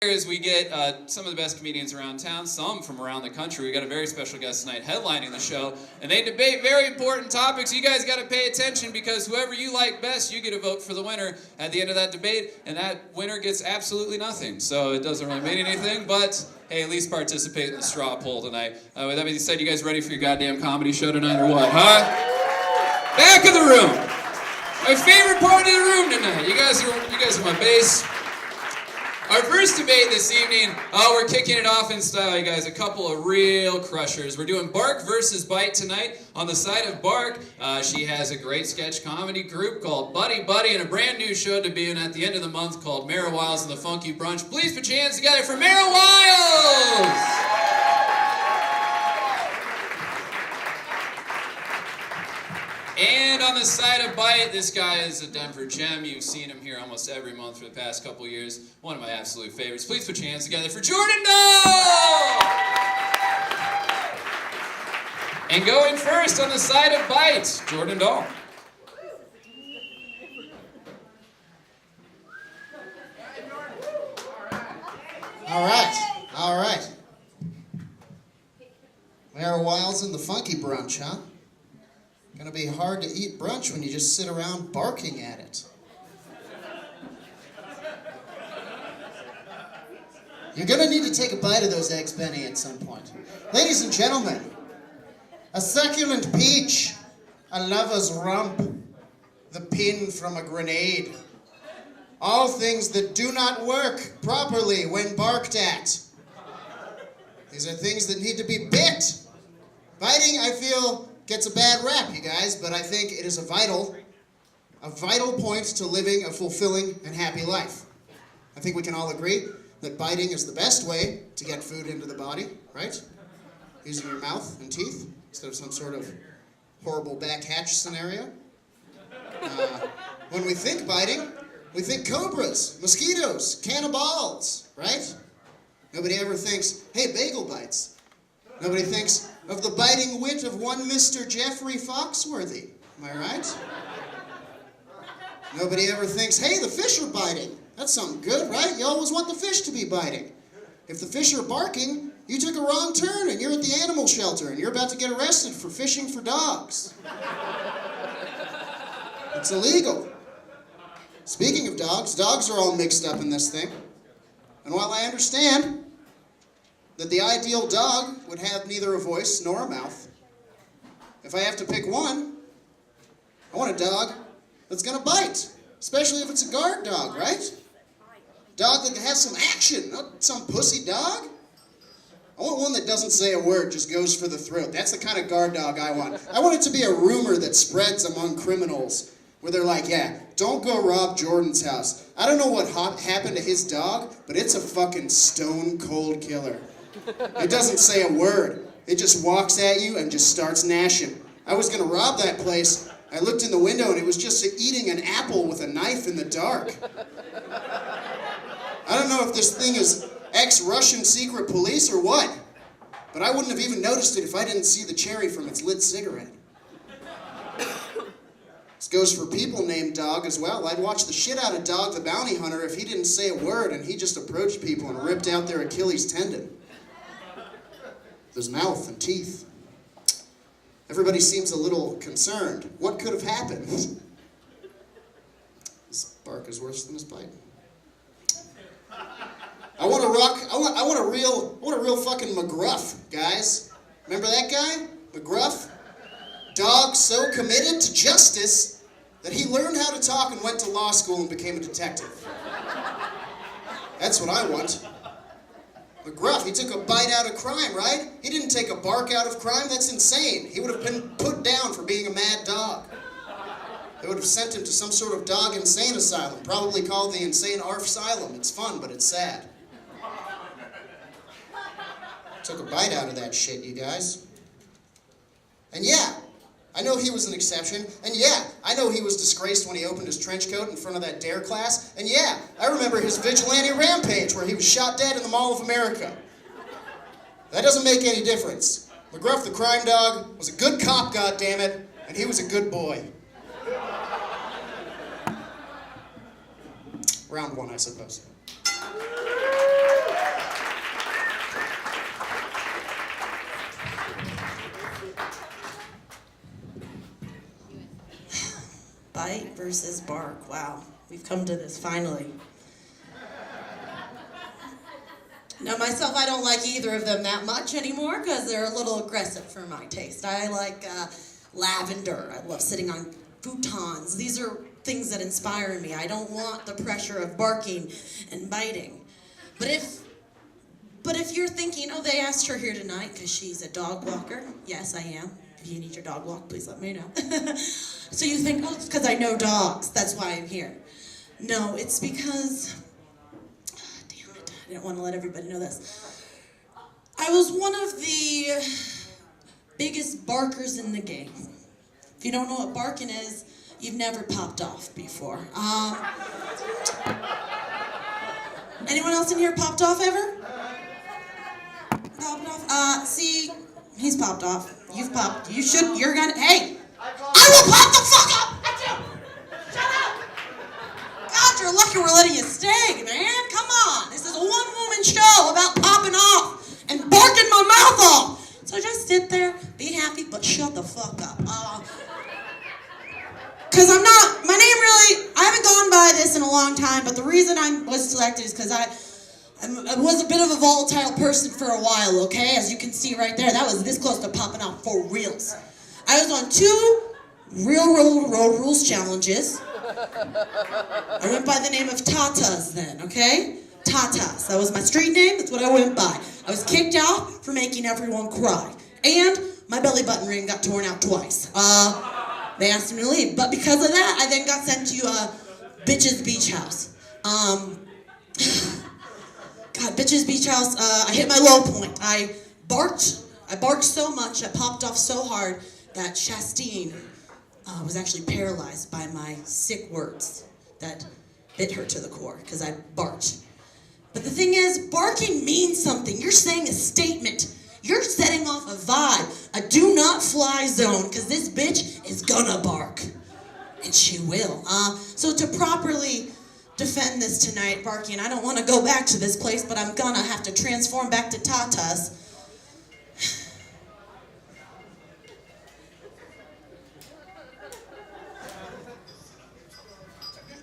Is we get some of the best comedians around town, some from around the country. We got a very special guest tonight headlining the show, and they debate very important topics. You guys got to pay attention because whoever you like best, you get to vote for the winner at the end of that debate, and that winner gets absolutely nothing. So it doesn't really mean anything, but hey, at least participate in the straw poll tonight. With that being said, you guys ready for your goddamn comedy show tonight or what, huh? Back of the room. My favorite part of the room tonight. You guys are my base. Our first debate this evening, we're kicking it off in style, you guys. A couple of real crushers. We're doing Bark versus Bite tonight. On the side of Bark, she has a great sketch comedy group called Buddy Buddy and a brand new show to be in at the end of the month called Wiles and the Funky Brunch. Please put your hands together for Wiles! And on the side of Bite, this guy is a Denver gem. You've seen him here almost every month for the past couple years. One of my absolute favorites. Please put your hands together for Jordan Dahl! And going first on the side of Bite, Jordan Dahl. All right. Wiles and the Funky Brunch, huh? Gonna be hard to eat brunch when you just sit around barking at it. You're gonna need to take a bite of those eggs Benny at some point. Ladies and gentlemen, a succulent peach, a lover's rump, the pin from a grenade. All things that do not work properly when barked at. These are things that need to be bit. Biting, I feel, gets a bad rap, you guys, but I think it is a vital point to living a fulfilling and happy life. I think we can all agree that biting is the best way to get food into the body, right? Using your mouth and teeth instead of some sort of horrible back hatch scenario. When we think biting, we think cobras, mosquitoes, cannibals, right? Nobody ever thinks, hey, bagel bites. Nobody thinks of the biting wit of one Mr. Jeffrey Foxworthy. Am I right? Nobody ever thinks, hey, the fish are biting. That's something good, right? You always want the fish to be biting. If the fish are barking, you took a wrong turn and you're at the animal shelter and you're about to get arrested for fishing for dogs. It's illegal. Speaking of dogs are all mixed up in this thing. And while I understand that the ideal dog would have neither a voice nor a mouth, if I have to pick one, I want a dog that's gonna bite, especially if it's a guard dog, right? Dog that has some action, not some pussy dog. I want one that doesn't say a word, just goes for the throat. That's the kind of guard dog I want. I want it to be a rumor that spreads among criminals, where they're like, yeah, don't go rob Jordan's house. I don't know what happened to his dog, but it's a fucking stone cold killer. It doesn't say a word. It just walks at you and just starts gnashing. I was going to rob that place. I looked in the window and it was just eating an apple with a knife in the dark. I don't know if this thing is ex-Russian secret police or what, but I wouldn't have even noticed it if I didn't see the cherry from its lit cigarette. This goes for people named Dog as well. I'd watch the shit out of Dog the Bounty Hunter if he didn't say a word and he just approached people and ripped out their Achilles tendon. His mouth and teeth. Everybody seems a little concerned. What could have happened? This bark is worse than his bite. I want a real fucking McGruff, guys. Remember that guy? McGruff? Dog so committed to justice that he learned how to talk and went to law school and became a detective. That's what I want. McGruff, he took a bite out of crime, right? He didn't take a bark out of crime. That's insane. He would have been put down for being a mad dog. They would have sent him to some sort of dog insane asylum, probably called the Insane Arf-Asylum. It's fun, but it's sad. Took a bite out of that shit, you guys. And yeah, I know he was an exception. And yeah, I know he was disgraced when he opened his trench coat in front of that DARE class. And yeah, I remember his vigilante rampage where he was shot dead in the Mall of America. That doesn't make any difference. McGruff the crime dog was a good cop, goddammit, and he was a good boy. Round one, I suppose. versus bark. Wow, we've come to this finally. Now myself, I don't like either of them that much anymore because they're a little aggressive for my taste. I like lavender. I love sitting on futons. These are things that inspire me. I don't want the pressure of barking and biting. But if you're thinking, oh, they asked her here tonight because she's a dog walker. Yes, I am. If you need your dog walked, please let me know. So you think, oh, it's because I know dogs. That's why I'm here. No, it's because... I didn't want to let everybody know this. I was one of the biggest barkers in the game. If you don't know what barking is, you've never popped off before. Anyone else in here popped off ever? Popped off? See, he's popped off. You've popped. You should. You're gonna. Hey! I will pop the fuck up at you! Shut up! God, you're lucky we're letting you stay, man. Come on. This is a one-woman show about popping off and barking my mouth off. So just sit there, be happy, but shut the fuck up. Because I'm not, my name really, I haven't gone by this in a long time, but the reason I was selected is because I was a bit of a volatile person for a while, okay? As you can see right there, that was this close to popping out for reals. I was on 2 real road rules challenges. I went by the name of Tatas then, okay? Tatas. That was my street name. That's what I went by. I was kicked out for making everyone cry. And my belly button ring got torn out twice. They asked me to leave. But because of that, I then got sent to Bitch's Beach House. God, Bitch's Beach House, I hit my low point. I barked so much, I popped off so hard that Chastine was actually paralyzed by my sick words that bit her to the core because I barked. But the thing is, barking means something. You're saying a statement. You're setting off a vibe, a do not fly zone, because this bitch is gonna bark. And she will. So to properly defend this tonight, barking, I don't want to go back to this place, but I'm gonna have to transform back to Tatas.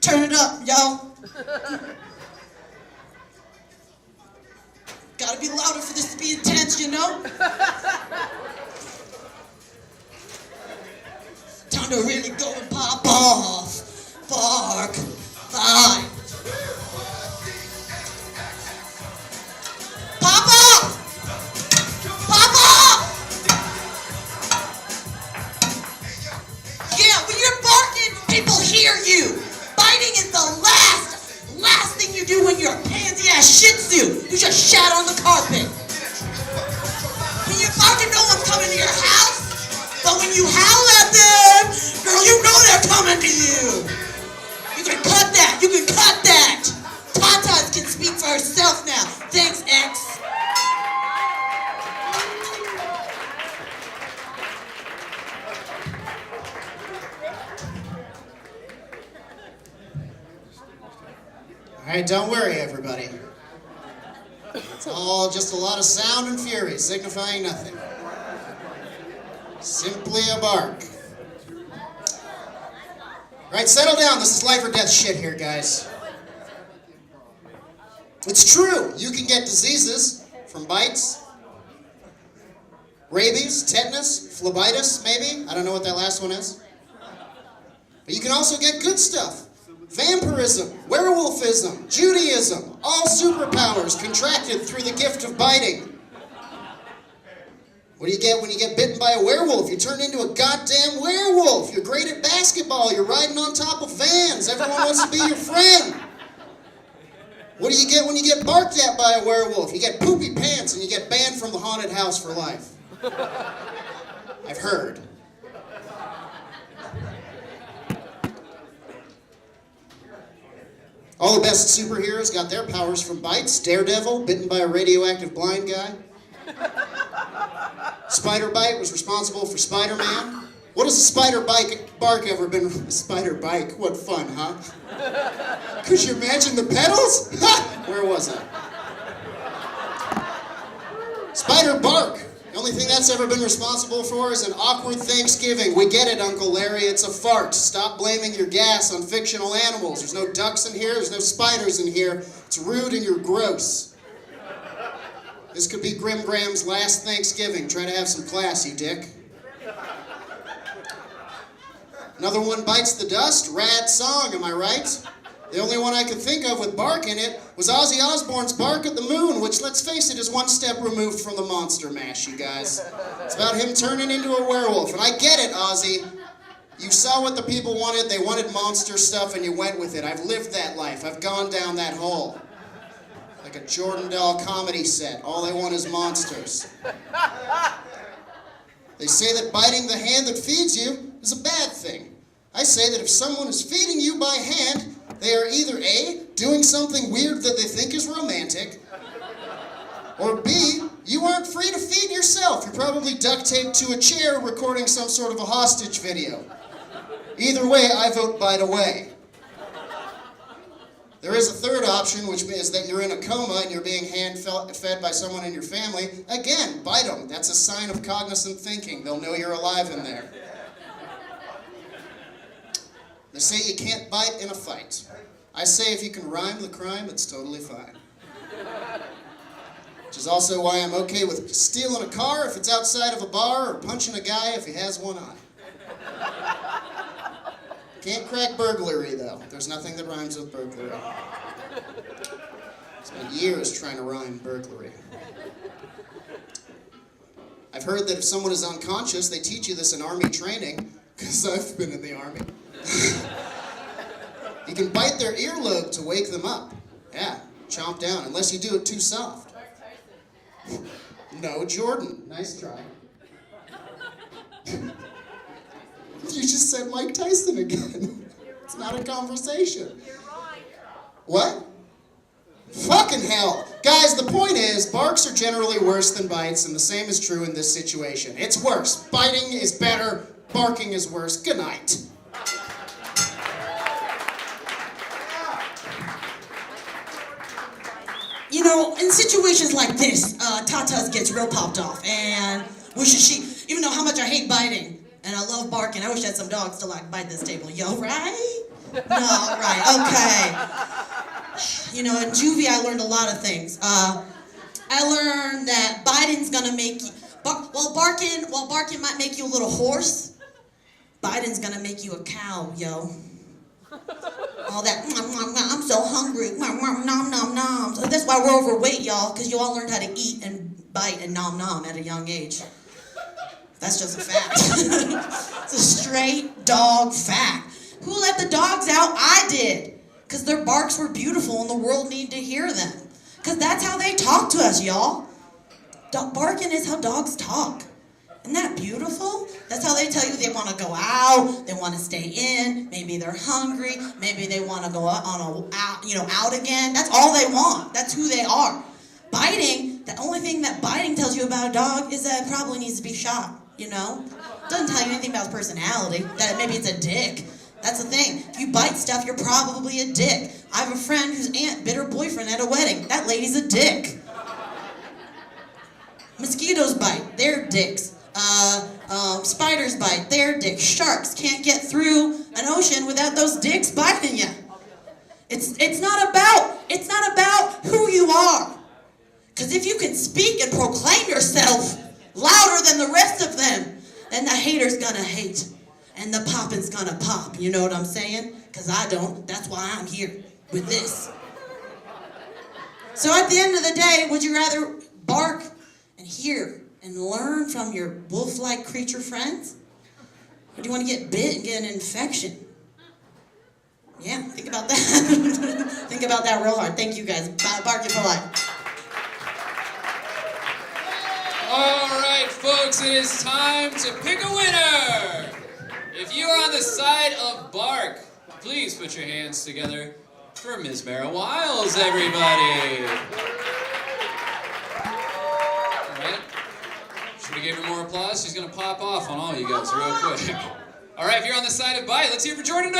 Turn it up, y'all. Gotta be louder for this to be intense, you know? Time to really go and pop off. Bark. Fine. Pop off! Pop off! Yeah, when you're barking, people hear you. Biting is the last thing you do when you're a pansy-ass shih tzu. You just shat on the carpet. When you're barking, no one's coming to your house. But when you howl at them, girl, you know they're coming to you. You can cut that. You can cut that. Tatas can speak for herself now. Thanks, X. All right, don't worry, everybody. It's all just a lot of sound and fury, signifying nothing. Simply a bark. All right, settle down. This is life or death shit here, guys. It's true. You can get diseases from bites. Rabies, tetanus, phlebitis, maybe. I don't know what that last one is. But you can also get good stuff. Vampirism, werewolfism, Judaism, all superpowers contracted through the gift of biting. What do you get when you get bitten by a werewolf? You turn into a goddamn werewolf. You're great at basketball. You're riding on top of vans. Everyone wants to be your friend. What do you get when you get barked at by a werewolf? You get poopy pants and you get banned from the haunted house for life. I've heard. All the best superheroes got their powers from bites. Daredevil, bitten by a radioactive blind guy. Spider Bite was responsible for Spider-Man. What has a spider bark ever been? Spider bike, what fun, huh? Could you imagine the pedals? Where was I? Spider bark. The only Only thing that's ever been responsible for is an awkward Thanksgiving. We get it, Uncle Larry. It's a fart. Stop blaming your gas on fictional animals. There's no ducks in here. There's no spiders in here. It's rude and you're gross. This could be Grim Graham's last Thanksgiving. Try to have some class, you dick. Another one bites the dust. Rad song, am I right? The only one I could think of with bark in it was Ozzy Osbourne's Bark at the Moon, which, let's face it, is one step removed from the Monster Mash, you guys. It's about him turning into a werewolf. And I get it, Ozzy. You saw what the people wanted. They wanted monster stuff, and you went with it. I've lived that life. I've gone down that hole. Like a Jordan Doll comedy set. All they want is monsters. They say that biting the hand that feeds you is a bad thing. I say that if someone is feeding you by hand, they are either A, doing something weird that they think is romantic, or B, you aren't free to feed yourself. You're probably duct taped to a chair recording some sort of a hostage video. Either way, I vote bite away. There is a third option, which is that you're in a coma and you're being hand-fed by someone in your family. Again, bite them. That's a sign of cognizant thinking. They'll know you're alive in there. They say you can't bite in a fight. I say if you can rhyme the crime, it's totally fine. Which is also why I'm okay with stealing a car if it's outside of a bar or punching a guy if he has one eye. Can't crack burglary, though. There's nothing that rhymes with burglary. Spent years trying to rhyme burglary. I've heard that if someone is unconscious, they teach you this in Army training, because I've been in the Army. You can bite their earlobe to wake them up. Yeah, chomp down, unless you do it too soft. No, Jordan. Nice try. You just said Mike Tyson again. It's not a conversation. What? Fucking hell. Guys, the point is, barks are generally worse than bites, and the same is true in this situation. It's worse. Biting is better. Barking is worse. Good night. You know, in situations like this, Tatas gets real popped off and wishes she, even though how much I hate biting and I love barking, I wish I had some dogs to like bite this table. Yo, right? No, right, okay. You know, in juvie I learned a lot of things. I learned that biting's gonna make you, while barking might make you a little hoarse, biting's gonna make you a cow, yo. All that, I'm so hungry, nom nom nom. So that's why we're overweight, y'all, because you all learned how to eat and bite and nom nom at a young age. That's just a fact. It's a straight dog fact. Who let the dogs out? I did. Because their barks were beautiful and the world needed to hear them. Because that's how they talk to us, y'all. Barking is how dogs talk. Isn't that beautiful? That's how they tell you they want to go out, they want to stay in, maybe they're hungry, maybe they want to go out again. That's all they want. That's who they are. Biting, the only thing that biting tells you about a dog is that it probably needs to be shot, you know? It doesn't tell you anything about its personality, that maybe it's a dick. That's the thing. If you bite stuff, you're probably a dick. I have a friend whose aunt bit her boyfriend at a wedding. That lady's a dick. Mosquitoes bite. They're dicks. Spiders bite. They're dicks. Sharks can't get through an ocean without those dicks biting you. It's not about who you are. Because if you can speak and proclaim yourself louder than the rest of them, then the hater's gonna hate. And the poppin's gonna pop. You know what I'm saying? Because I don't. That's why I'm here with this. So at the end of the day, would you rather bark and hear and learn from your wolf-like creature friends? Or do you want to get bit and get an infection? Yeah, think about that. Think about that real hard. Thank you guys. Barking for life. All right, folks, it is time to pick a winner. If you are on the side of bark, please put your hands together for Ms. Mara Wiles, everybody. All right. Should we give her more applause? She's going to pop off on all you guys real quick. All right, if you're on the side of bite, let's hear for Jordan Doe.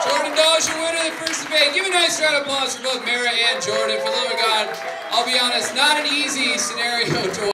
Jordan Doe is your winner of the first debate. Give a nice round of applause for both Mara and Jordan. For the love of God, I'll be honest, not an easy